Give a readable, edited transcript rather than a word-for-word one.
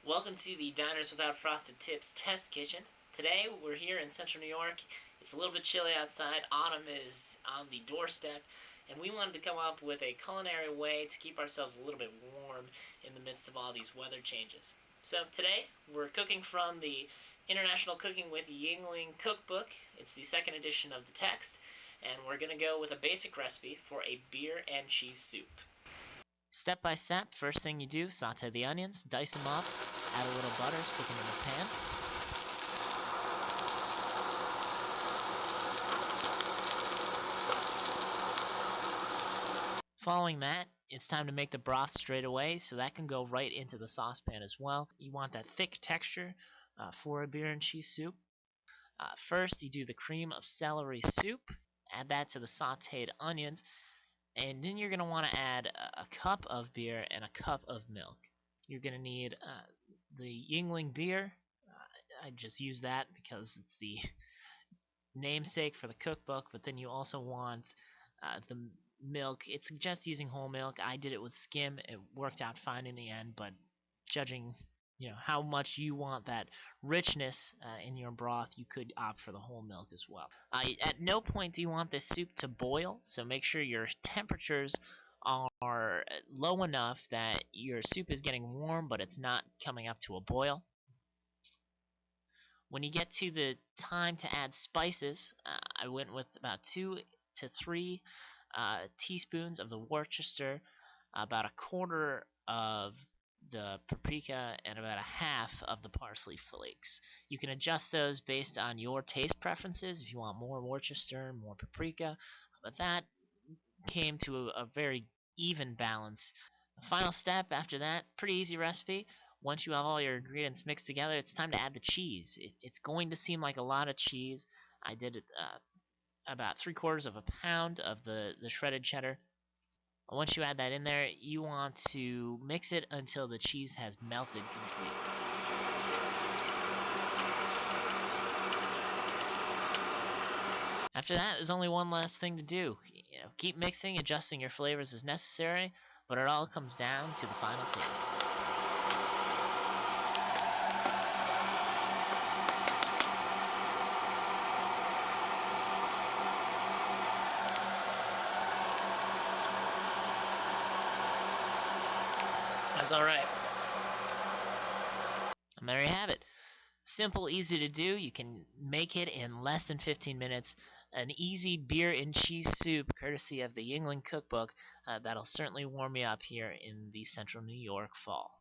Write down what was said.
Welcome to the Diners Without Frosted Tips test kitchen. Today we're here in central New York. It's a little bit chilly outside. Autumn is on the doorstep, and we wanted to come up with a culinary way to keep ourselves a little bit warm in the midst of all these weather changes. So today we're cooking from the International Cooking with Yuengling cookbook. It's the second edition of the text, and we're going to go with a basic recipe for a beer and cheese soup. Step by step, first thing you do, saute the onions, dice them up, add a little butter, stick them in the pan. Following that, it's time to make the broth straight away, so that can go right into the saucepan as well. You want that thick texture for a beer and cheese soup. First, you do the cream of celery soup, add that to the sauteed onions, and then you're going to want to add a cup of beer and a cup of milk. You're going to need the Yuengling beer. I just use that because it's the namesake for the cookbook, but then you also want the milk. It's just using whole milk. I did it with skim. It worked out fine in the end, but judging how much you want that richness in your broth, you could opt for the whole milk as well. At no point do you want this soup to boil, so make sure your temperatures are low enough that your soup is getting warm, but it's not coming up to a boil. When you get to the time to add spices, I went with about 2 to 3 teaspoons of the Worcester, about a quarter of the paprika, and about a half of the parsley flakes. You can adjust those based on your taste preferences if you want more Worcester, more paprika, but that came to a very even balance. The final step after that, pretty easy recipe. Once you have all your ingredients mixed together, it's time to add the cheese. It's going to seem like a lot of cheese. I did about 3/4 of a pound of the shredded cheddar. Once you add that in there, you want to mix it until the cheese has melted completely. After that, there's only one last thing to do. Keep mixing, adjusting your flavors as necessary, but it all comes down to the final taste. That's alright. And there you have it. Simple, easy to do. You can make it in less than 15 minutes. An easy beer and cheese soup, courtesy of the Yuengling cookbook, that'll certainly warm me up here in the central New York fall.